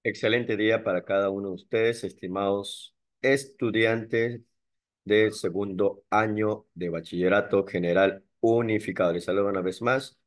Excelente día para cada uno de ustedes, estimados estudiantes del segundo año de Bachillerato General Unificado. Les saludo una vez más,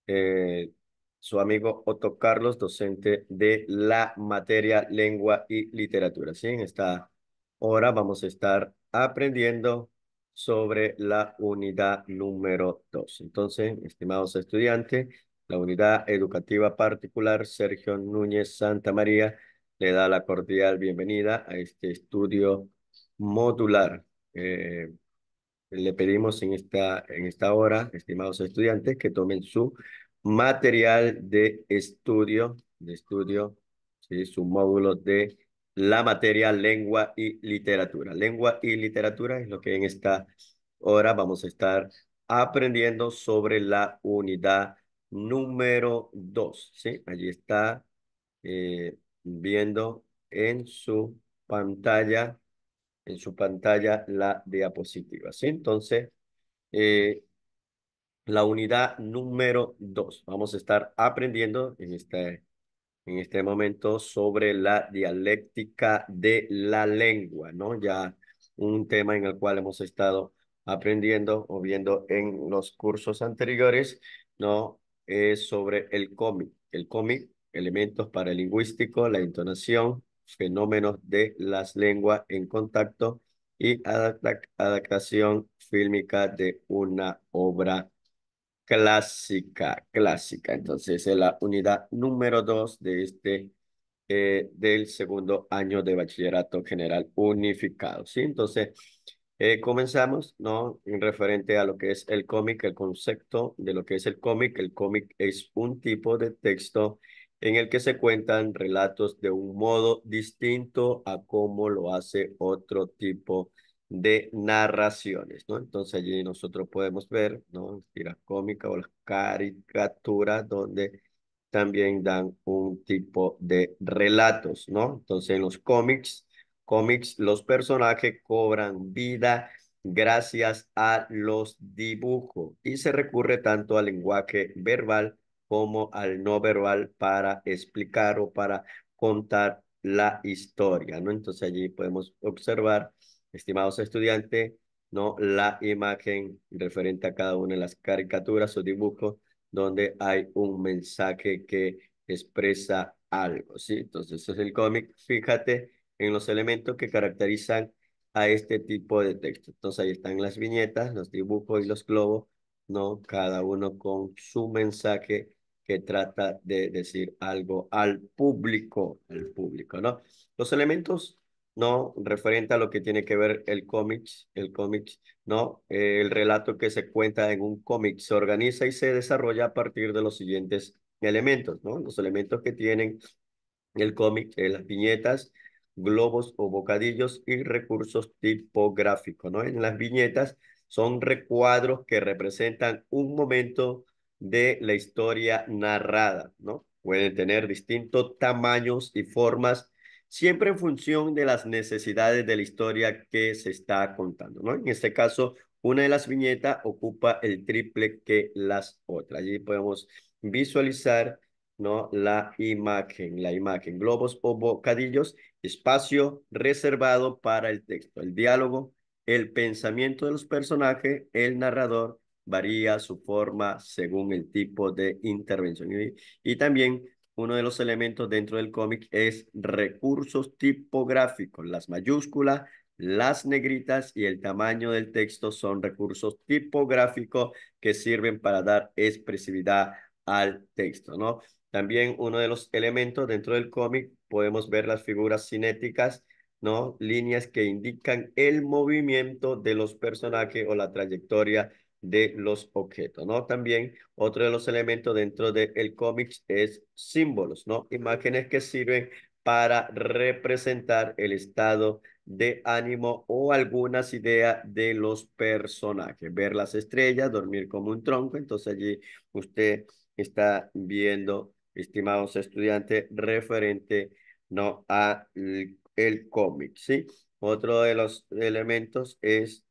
eh, su amigo Otto Carlos, docente de la materia Lengua y Literatura. ¿Sí? En esta hora vamos a estar aprendiendo sobre la unidad número 2. Entonces, estimados estudiantes, la unidad educativa particular Sergio Núñez Santa María le da la cordial bienvenida a este estudio modular. Le pedimos en esta hora, estimados estudiantes, que tomen su material de estudio, ¿sí? Su módulo de la materia lengua y literatura. Lengua y literatura es lo que en esta hora vamos a estar aprendiendo sobre la unidad número 2, ¿sí? Allí está viendo pantalla, en su pantalla la diapositiva, ¿sí? Entonces, eh, la unidad número 2. Vamos a estar aprendiendo en este momento sobre la dialéctica de la lengua, ¿no? Ya un tema en el cual hemos estado aprendiendo o viendo en los cursos anteriores, ¿no? Es sobre el cómic. El cómic, elementos paralingüísticos, la entonación, fenómenos de las lenguas en contacto y adaptación fílmica de una obra clásica. Entonces, es la unidad número 2 del segundo año de Bachillerato General Unificado, ¿sí? Entonces, comenzamos, ¿no? En referente a lo que es el cómic, el concepto de lo que es el cómic. El cómic es un tipo de texto en el que se cuentan relatos de un modo distinto a cómo lo hace otro tipo de narraciones, ¿no? Entonces allí nosotros podemos ver, ¿no? Tiras cómicas o las caricaturas donde también dan un tipo de relatos, ¿no? Entonces en los cómics, los personajes cobran vida gracias a los dibujos y se recurre tanto al lenguaje verbal como al no verbal para explicar o para contar la historia, ¿no? Entonces allí podemos observar, estimados estudiantes, ¿no? La imagen referente a cada una de las caricaturas o dibujos donde hay un mensaje que expresa algo, ¿sí? Entonces, ese es el cómic. Fíjate en los elementos que caracterizan a este tipo de texto. Entonces, ahí están las viñetas, los dibujos y los globos, ¿no? Cada uno con su mensaje que trata de decir algo al público, ¿no? Los elementos, ¿no? Referente a lo que tiene que ver el cómic, ¿no? El relato que se cuenta en un cómic se organiza y se desarrolla a partir de los siguientes elementos, ¿no? Los elementos que tienen el cómic, las viñetas, globos o bocadillos y recursos tipográficos, ¿no? En las viñetas son recuadros que representan un momento de la historia narrada, ¿no? Pueden tener distintos tamaños y formas, siempre en función de las necesidades de la historia que se está contando, ¿no? En este caso, una de las viñetas ocupa el triple que las otras. Allí podemos visualizar, ¿no? La imagen, globos o bocadillos, espacio reservado para el texto, el diálogo, el pensamiento de los personajes, el narrador varía su forma según el tipo de intervención. Y también uno de los elementos dentro del cómic es recursos tipográficos, las mayúsculas, las negritas y el tamaño del texto son recursos tipográficos que sirven para dar expresividad al texto, ¿no? También uno de los elementos dentro del cómic podemos ver las figuras cinéticas, ¿no? Líneas que indican el movimiento de los personajes o la trayectoria de los objetos, ¿no? También otro de los elementos dentro del cómic es símbolos, ¿no? Imágenes que sirven para representar el estado de ánimo o algunas ideas de los personajes. Ver las estrellas, dormir como un tronco, entonces allí usted está viendo, estimados estudiantes, referente, ¿no? a el cómic, ¿sí? Otro de los elementos es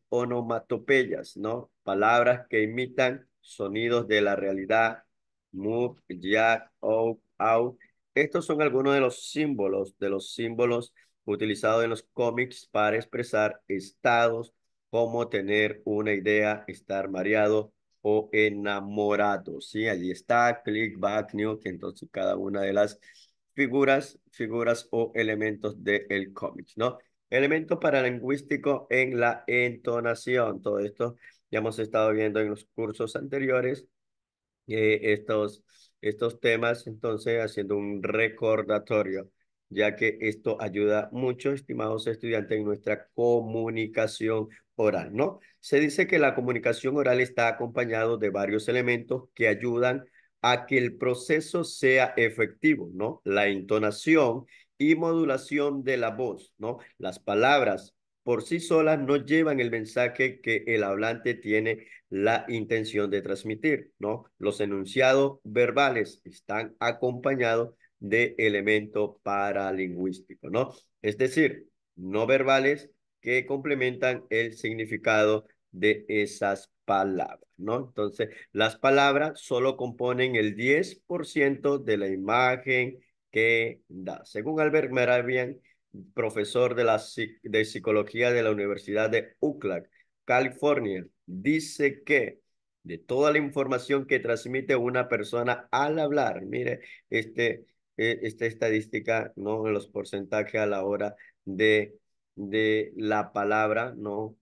onomatopeyas, ¿no? Palabras que imitan sonidos de la realidad, move, jack, out, out. estos son algunos de los símbolos utilizados en los cómics para expresar estados como tener una idea, estar mareado o enamorado. Sí, allí está click, back, new, que entonces cada una de las figuras o elementos del cómic, ¿no? Elemento paralingüístico en la entonación. Todo esto ya hemos estado viendo en los cursos anteriores estos temas, entonces haciendo un recordatorio, ya que esto ayuda mucho, estimados estudiantes, en nuestra comunicación oral, ¿no? Se dice que la comunicación oral está acompañado de varios elementos que ayudan a que el proceso sea efectivo, ¿no? La entonación y modulación de la voz, ¿no? Las palabras por sí solas no llevan el mensaje que el hablante tiene la intención de transmitir, ¿no? Los enunciados verbales están acompañados de elementos paralingüísticos, ¿no? Es decir, no verbales que complementan el significado de esas palabras, ¿no? Entonces, las palabras solo componen el 10% de la imagen que da. Según Albert Mehrabian, profesor de psicología de la Universidad de Oakland, California, dice que de toda la información que transmite una persona al hablar, mire, esta estadística, ¿no? Los porcentajes a la hora de, de la palabra, ¿no?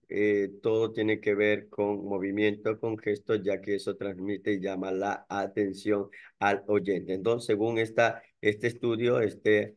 Todo tiene que ver con movimiento, con gestos, ya que eso transmite y llama la atención al oyente. Entonces, según este estudio, esta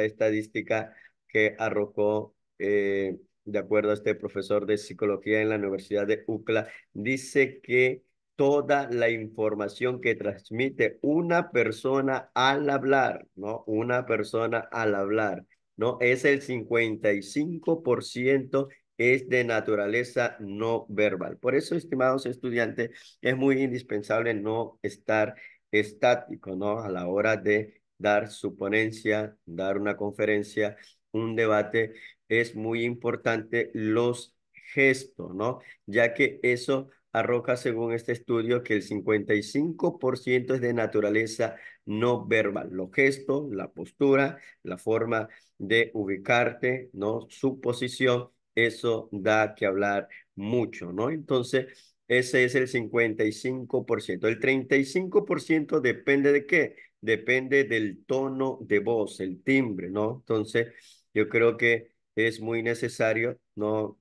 estadística que arrojó de acuerdo a este profesor de psicología en la Universidad de UCLA, dice que toda la información que transmite una persona al hablar, ¿no? Una persona al hablar, ¿no? Es el 55% es de naturaleza no verbal. Por eso, estimados estudiantes, es muy indispensable no estar estático, ¿no? A la hora de dar su ponencia, dar una conferencia, un debate, es muy importante los gestos, ¿no? Ya que eso arroja, según este estudio, que el 55% es de naturaleza no verbal. Los gestos, la postura, la forma de ubicarte, ¿no? Su posición, eso da que hablar mucho, ¿no? Entonces, ese es el 55%. El 35% depende de qué? Depende del tono de voz, el timbre, ¿no? Entonces, yo creo que es muy necesario no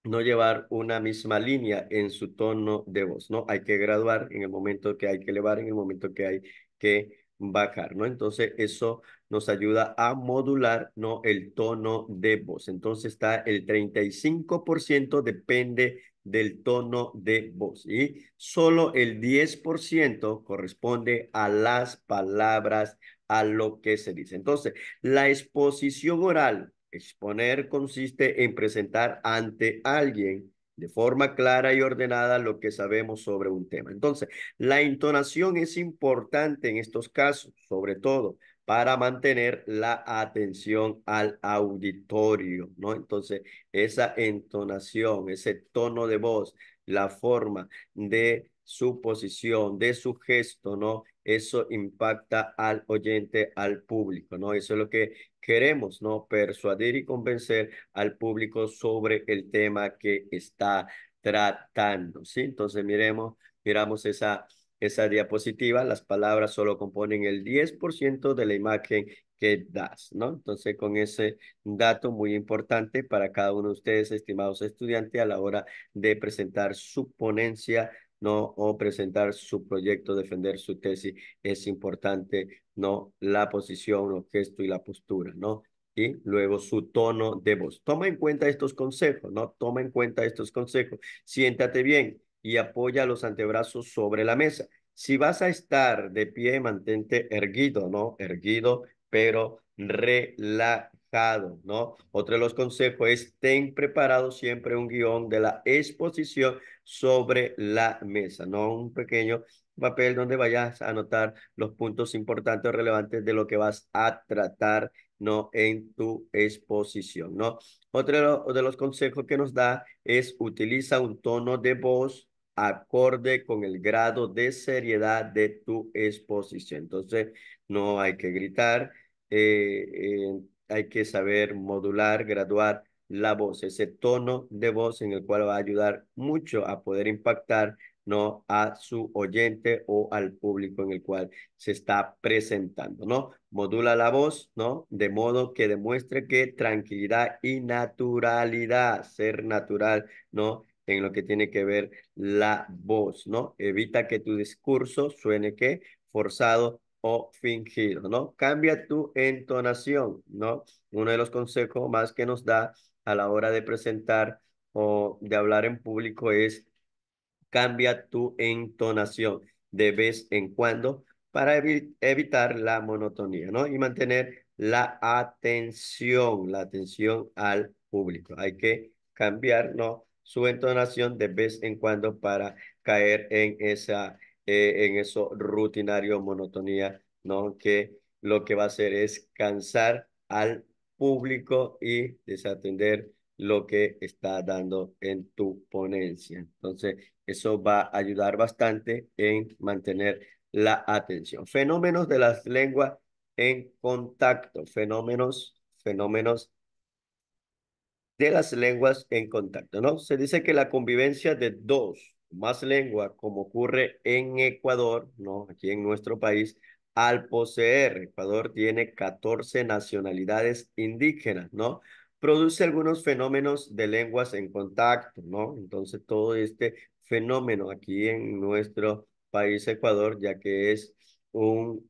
llevar una misma línea en su tono de voz, ¿no? Hay que graduar en el momento que hay que elevar, en el momento que hay que bajar, ¿no? Entonces, eso nos ayuda a modular, ¿no? El tono de voz. Entonces, está el 35% depende del tono de voz y solo el 10% corresponde a las palabras, a lo que se dice. Entonces, la exposición oral. Exponer consiste en presentar ante alguien de forma clara y ordenada lo que sabemos sobre un tema. Entonces, la entonación es importante en estos casos, sobre todo para mantener la atención al auditorio, ¿no? Entonces, esa entonación, ese tono de voz, la forma de su posición, de su gesto, ¿no? Eso impacta al oyente, al público, ¿no? Eso es lo que queremos, ¿no? Persuadir y convencer al público sobre el tema que está tratando, ¿sí? Entonces miramos esa diapositiva, las palabras solo componen el 10% de la imagen que das, ¿no? Entonces, con ese dato muy importante para cada uno de ustedes, estimados estudiantes, a la hora de presentar su ponencia, ¿no? O presentar su proyecto, defender su tesis, es importante, ¿no? La posición, los gestos y la postura, ¿no? Y luego su tono de voz. Toma en cuenta estos consejos, ¿no? Toma en cuenta estos consejos. Siéntate bien y apoya los antebrazos sobre la mesa. Si vas a estar de pie, mantente erguido, ¿no? Erguido, pero relajado, ¿no? Otro de los consejos es ten preparado siempre un guión de la exposición sobre la mesa, ¿no? Un pequeño papel donde vayas a anotar los puntos importantes o relevantes de lo que vas a tratar, ¿no? En tu exposición, ¿no? Otro de los consejos que nos da es utiliza un tono de voz acorde con el grado de seriedad de tu exposición. Entonces, no hay que gritar, hay que saber modular, graduar la voz, ese tono de voz en el cual va a ayudar mucho a poder impactar, ¿no? A su oyente o al público en el cual se está presentando, ¿no? Modula la voz, ¿no? De modo que demuestre que tranquilidad y naturalidad, ser natural, ¿no? En lo que tiene que ver la voz, ¿no? Evita que tu discurso suene que forzado o fingido, ¿no? Cambia tu entonación, ¿no? Uno de los consejos más que nos da a la hora de presentar o de hablar en público es cambia tu entonación de vez en cuando para evitar la monotonía, ¿no? Y mantener la atención al público. Hay que cambiar, ¿no? Su entonación de vez en cuando para caer en eso rutinario, monotonía, ¿no? Que lo que va a hacer es cansar al público y desatender lo que está dando en tu ponencia. Entonces, eso va a ayudar bastante en mantener la atención. Fenómenos de las lenguas en contacto, fenómenos de las lenguas en contacto, ¿no? Se dice que la convivencia de dos o más lenguas, como ocurre en Ecuador, ¿no? Aquí en nuestro país, al poseer, Ecuador tiene 14 nacionalidades indígenas, ¿no? Produce algunos fenómenos de lenguas en contacto, ¿no? Entonces, todo este fenómeno aquí en nuestro país, Ecuador, ya que es un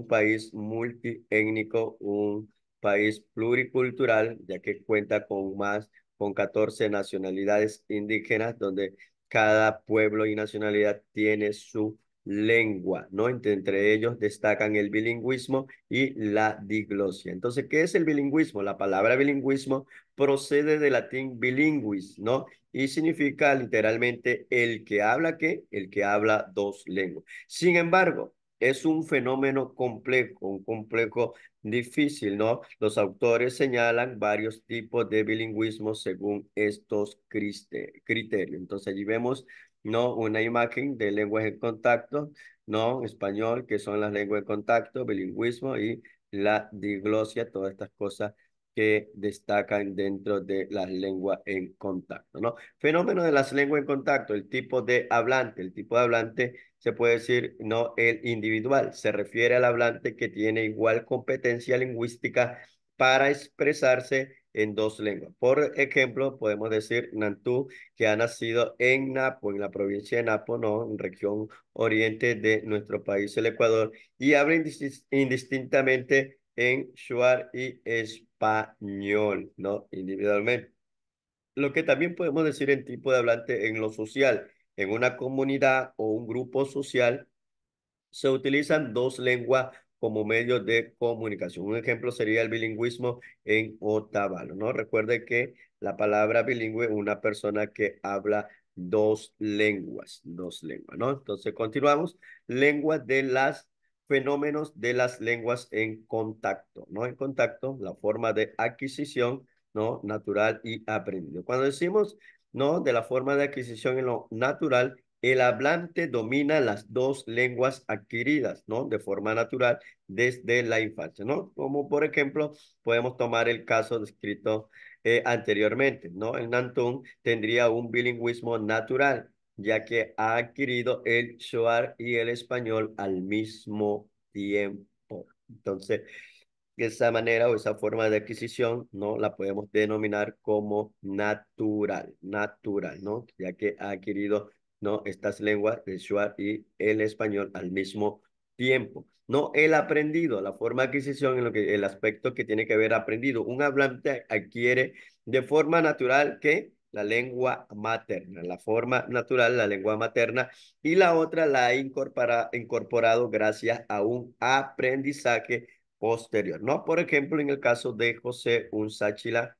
país multiétnico, un país pluricultural, ya que cuenta con 14 nacionalidades indígenas, donde cada pueblo y nacionalidad tiene su lengua, ¿no? Entre ellos destacan el bilingüismo y la diglosia. Entonces, ¿qué es el bilingüismo? La palabra bilingüismo procede del latín bilinguis, ¿no? Y significa literalmente el que habla, ¿qué? El que habla dos lenguas. Sin embargo, es un fenómeno complejo, un complejo difícil, ¿no? Los autores señalan varios tipos de bilingüismo según estos criterios. Entonces allí vemos, ¿no? Una imagen de lenguas en contacto, ¿no? Español, que son las lenguas en contacto, bilingüismo y la diglosia, todas estas cosas que destacan dentro de las lenguas en contacto, ¿no? Fenómeno de las lenguas en contacto, el tipo de hablante. El tipo de hablante se puede decir, no el individual, se refiere al hablante que tiene igual competencia lingüística para expresarse en dos lenguas. Por ejemplo, podemos decir Nantú, que ha nacido en Napo, en la provincia de Napo, ¿no? En región oriente de nuestro país, el Ecuador, y habla indistintamente en shuar y español, ¿no? Individualmente. Lo que también podemos decir en tipo de hablante en lo social, en una comunidad o un grupo social se utilizan dos lenguas como medio de comunicación. Un ejemplo sería el bilingüismo en Otavalo, ¿no? Recuerde que la palabra bilingüe es una persona que habla dos lenguas, ¿no? Entonces continuamos. Lenguas de las fenómenos de las lenguas en contacto, ¿no? En contacto, la forma de adquisición, ¿no? Natural y aprendido. Cuando decimos, ¿no? De la forma de adquisición en lo natural, el hablante domina las dos lenguas adquiridas, ¿no? De forma natural desde la infancia, ¿no? Como por ejemplo, podemos tomar el caso descrito anteriormente, ¿no? El Nantún tendría un bilingüismo natural, ya que ha adquirido el Shuar y el español al mismo tiempo. Entonces, esa manera o esa forma de adquisición, ¿no? La podemos denominar como natural, ¿no? Ya que ha adquirido, ¿no? Estas lenguas, el shuar y el español al mismo tiempo. No el aprendido, la forma de adquisición en lo que el aspecto que tiene que ver aprendido. Un hablante adquiere de forma natural que la lengua materna, la forma natural, la lengua materna, y la otra la ha incorporado gracias a un aprendizaje posterior, ¿no? Por ejemplo, en el caso de José Unzáchila,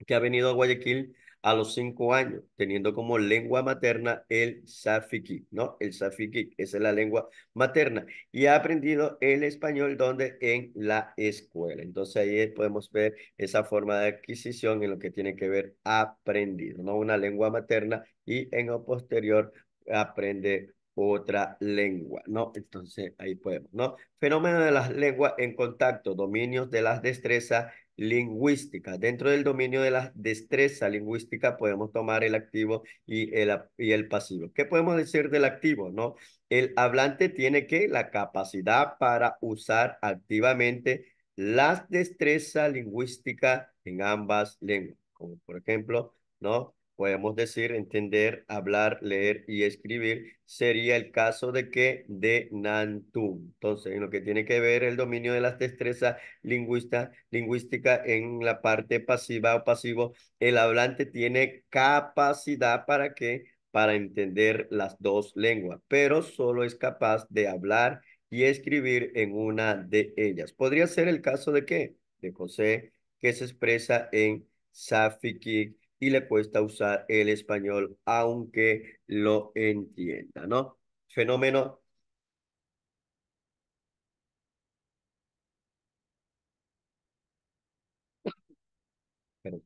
que ha venido a Guayaquil a los 5 años, teniendo como lengua materna el Safiki, ¿no? El Safiki, esa es la lengua materna. Y ha aprendido el español donde en la escuela. Entonces ahí podemos ver esa forma de adquisición en lo que tiene que ver aprendido, ¿no? Una lengua materna y en lo posterior aprende otra lengua, ¿no? Entonces ahí podemos, ¿no? Fenómeno de las lenguas en contacto, dominios de las destrezas lingüísticas. Dentro del dominio de la destreza lingüística podemos tomar el activo y el pasivo. ¿Qué podemos decir del activo, no? El hablante tiene que la capacidad para usar activamente las destrezas lingüísticas en ambas lenguas, como por ejemplo, ¿no? Podemos decir entender, hablar, leer y escribir. Sería el caso de que de Nantum. Entonces, en lo que tiene que ver el dominio de las destrezas lingüística en la parte pasiva o pasivo, el hablante tiene capacidad para que para entender las dos lenguas, pero solo es capaz de hablar y escribir en una de ellas. Podría ser el caso de qué? De José, que se expresa en Safiki y le cuesta usar el español, aunque lo entienda, ¿no? Fenómeno, perdón,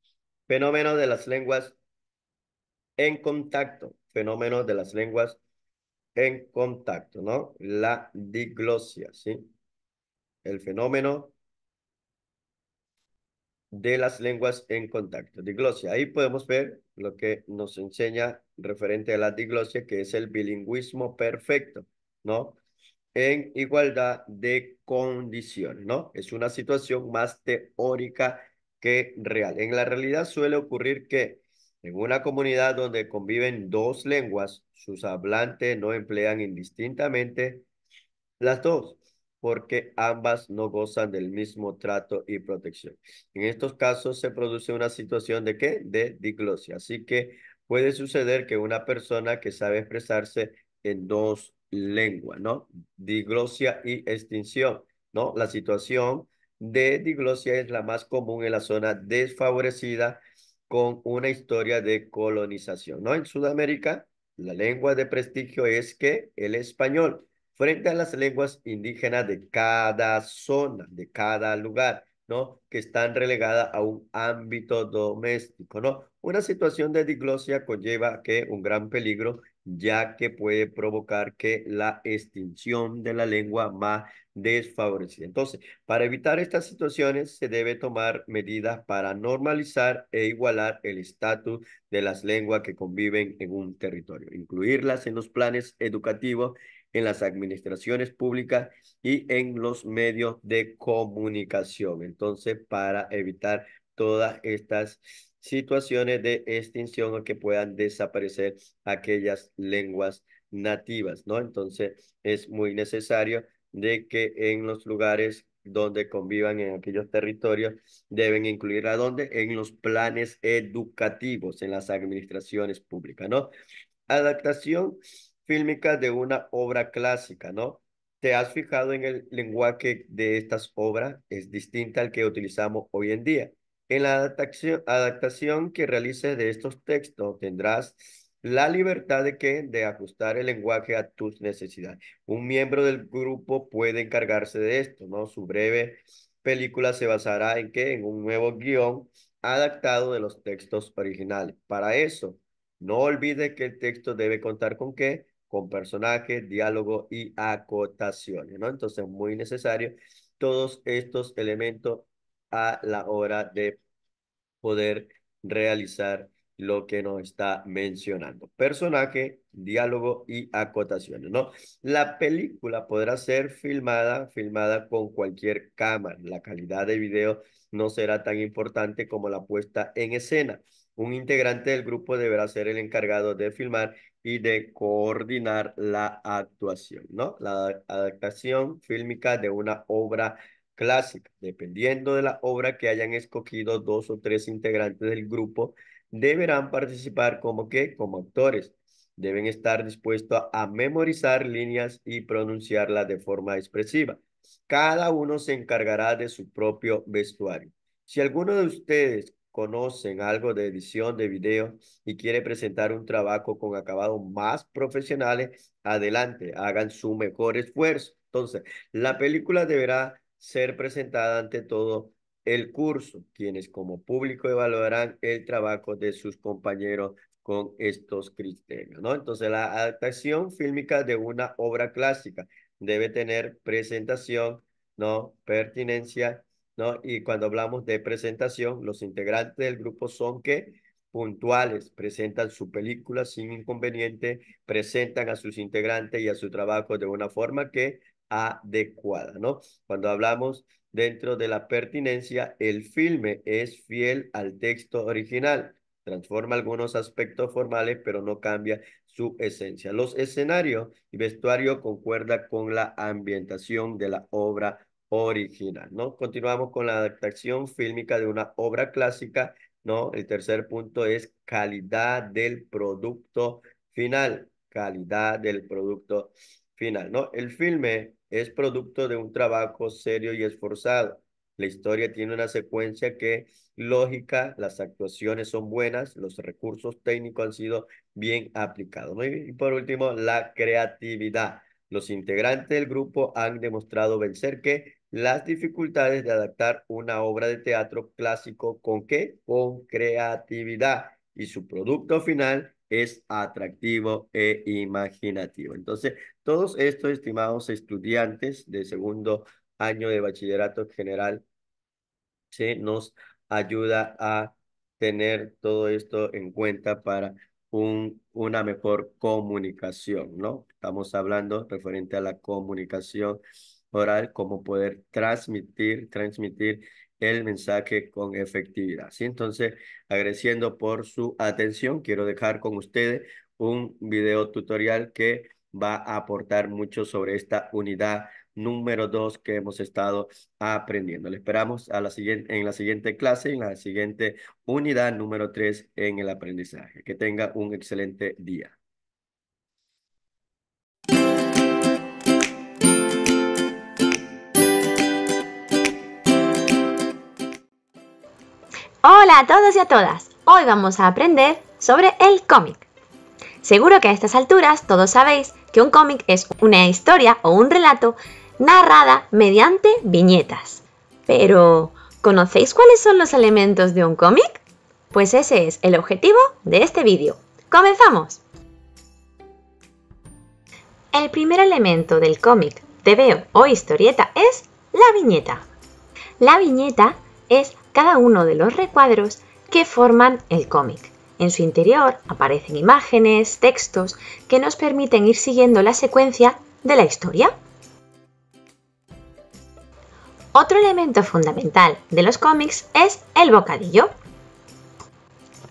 fenómeno de las lenguas en contacto, fenómeno de las lenguas en contacto, ¿no? La diglosia, ¿sí? El fenómeno de las lenguas en contacto. Diglosia. Ahí podemos ver lo que nos enseña referente a la diglosia, que es el bilingüismo perfecto, ¿no? En igualdad de condiciones, ¿no? Es una situación más teórica que real. En la realidad suele ocurrir que en una comunidad donde conviven dos lenguas, sus hablantes no emplean indistintamente las dos, porque ambas no gozan del mismo trato y protección. En estos casos se produce una situación de ¿qué? De diglosia. Así que puede suceder que una persona que sabe expresarse en dos lenguas, ¿no? Diglosia y extinción, ¿no? La situación de diglosia es la más común en la zona desfavorecida con una historia de colonización, ¿no? En Sudamérica, la lengua de prestigio es que el español frente a las lenguas indígenas de cada zona, de cada lugar, ¿no? Que están relegadas a un ámbito doméstico, ¿no? Una situación de diglosia conlleva que un gran peligro, ya que puede provocar que la extinción de la lengua más desfavorecida. Entonces, para evitar estas situaciones, se debe tomar medidas para normalizar e igualar el estatus de las lenguas que conviven en un territorio, incluirlas en los planes educativos en las administraciones públicas y en los medios de comunicación. Entonces, para evitar todas estas situaciones de extinción o que puedan desaparecer aquellas lenguas nativas, ¿no? Entonces, es muy necesario de que en los lugares donde convivan en aquellos territorios deben incluir a dónde en los planes educativos en las administraciones públicas, ¿no? Adaptación fílmica de una obra clásica, ¿no? ¿Te has fijado en el lenguaje de estas obras? Es distinta al que utilizamos hoy en día. En la adaptación que realices de estos textos tendrás la libertad de que de ajustar el lenguaje a tus necesidades. Un miembro del grupo puede encargarse de esto, ¿no? Su breve película se basará en qué? En un nuevo guión adaptado de los textos originales. Para eso, no olvide que el texto debe contar con qué, con personajes, diálogo y acotaciones, ¿no? Entonces, muy necesario todos estos elementos a la hora de poder realizar lo que nos está mencionando. Personaje, diálogo y acotaciones, ¿no? La película podrá ser filmada con cualquier cámara. La calidad de video no será tan importante como la puesta en escena. Un integrante del grupo deberá ser el encargado de filmar y de coordinar la actuación, ¿no? La adaptación fílmica de una obra clásica. Dependiendo de la obra que hayan escogido, dos o tres integrantes del grupo deberán participar como que, como actores. Deben estar dispuestos a memorizar líneas y pronunciarlas de forma expresiva. Cada uno se encargará de su propio vestuario. Si alguno de ustedes conocen algo de edición de video y quiere presentar un trabajo con acabados más profesionales, adelante, hagan su mejor esfuerzo. Entonces, la película deberá ser presentada ante todo el curso, quienes como público evaluarán el trabajo de sus compañeros con estos criterios, ¿no? Entonces, la adaptación fílmica de una obra clásica debe tener presentación, ¿no? Pertinencia, ¿no? Y cuando hablamos de presentación, los integrantes del grupo son que puntuales, presentan su película sin inconveniente, presentan a sus integrantes y a su trabajo de una forma que adecuada, ¿no? Cuando hablamos dentro de la pertinencia, el filme es fiel al texto original, transforma algunos aspectos formales, pero no cambia su esencia. Los escenarios y vestuario concuerdan con la ambientación de la obra original, ¿no? Continuamos con la adaptación fílmica de una obra clásica, ¿no? El tercer punto es calidad del producto final, calidad del producto final, ¿no? El filme es producto de un trabajo serio y esforzado. La historia tiene una secuencia que lógica, las actuaciones son buenas, los recursos técnicos han sido bien aplicados, ¿no? Y por último, la creatividad. Los integrantes del grupo han demostrado vencer que las dificultades de adaptar una obra de teatro clásico ¿con qué? Con creatividad. Y su producto final es atractivo e imaginativo. Entonces, todos estos estimados estudiantes de segundo año de bachillerato general, ¿sí? Nos ayuda a tener todo esto en cuenta para una mejor comunicación, ¿no? Estamos hablando referente a la comunicación oral, cómo poder transmitir el mensaje con efectividad, ¿sí? Entonces, agradeciendo por su atención, quiero dejar con ustedes un video tutorial que va a aportar mucho sobre esta unidad número 2 que hemos estado aprendiendo. Le esperamos a en la siguiente clase, en la siguiente unidad número 3 en el aprendizaje. Que tenga un excelente día. Hola a todos y a todas. Hoy vamos a aprender sobre el cómic. Seguro que a estas alturas todos sabéis que un cómic es una historia o un relato narrada mediante viñetas. Pero, ¿conocéis cuáles son los elementos de un cómic? Pues ese es el objetivo de este vídeo. ¡Comenzamos! El primer elemento del cómic, tebeo o historieta es la viñeta. La viñeta es cada uno de los recuadros que forman el cómic. En su interior aparecen imágenes, textos que nos permiten ir siguiendo la secuencia de la historia. Otro elemento fundamental de los cómics es el bocadillo.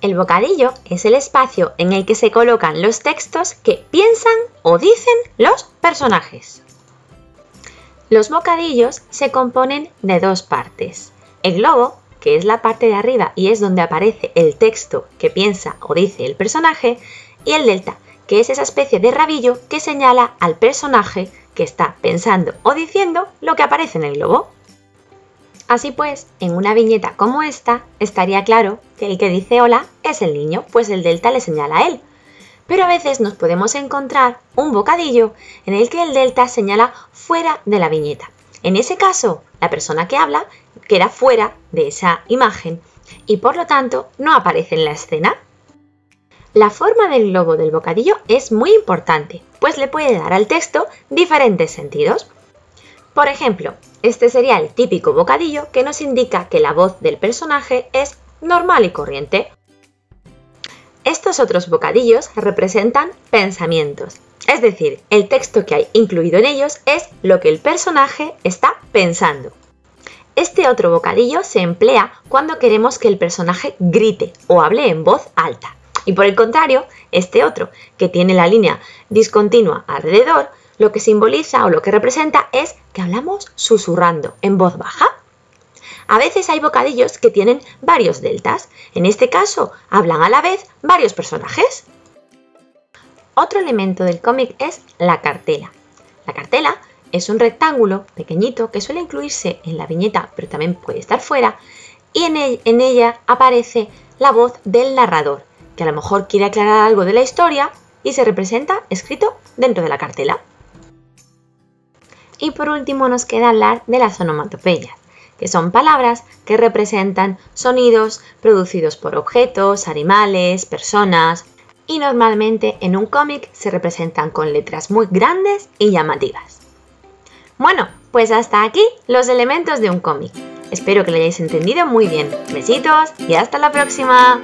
El bocadillo es el espacio en el que se colocan los textos que piensan o dicen los personajes. Los bocadillos se componen de dos partes. El globo, que es la parte de arriba y es donde aparece el texto que piensa o dice el personaje, y el delta, que es esa especie de rabillo que señala al personaje que está pensando o diciendo lo que aparece en el globo. Así pues, en una viñeta como esta, estaría claro que el que dice hola es el niño, pues el delta le señala a él. Pero a veces nos podemos encontrar un bocadillo en el que el delta señala fuera de la viñeta. En ese caso, la persona que habla queda fuera de esa imagen y por lo tanto no aparece en la escena. La forma del globo del bocadillo es muy importante, pues le puede dar al texto diferentes sentidos. Por ejemplo, este sería el típico bocadillo que nos indica que la voz del personaje es normal y corriente. Estos otros bocadillos representan pensamientos, es decir, el texto que hay incluido en ellos es lo que el personaje está pensando. Este otro bocadillo se emplea cuando queremos que el personaje grite o hable en voz alta. Y por el contrario, este otro, que tiene la línea discontinua alrededor, lo que simboliza o lo que representa es que hablamos susurrando en voz baja. A veces hay bocadillos que tienen varios deltas. En este caso, hablan a la vez varios personajes. Otro elemento del cómic es la cartela. La cartela es un rectángulo pequeñito que suele incluirse en la viñeta, pero también puede estar fuera, y en ella aparece la voz del narrador, que a lo mejor quiere aclarar algo de la historia y se representa escrito dentro de la cartela. Y por último nos queda hablar de las onomatopeyas, que son palabras que representan sonidos producidos por objetos, animales, personas, y normalmente en un cómic se representan con letras muy grandes y llamativas. Bueno, pues hasta aquí los elementos de un cómic. Espero que lo hayáis entendido muy bien. Besitos y hasta la próxima.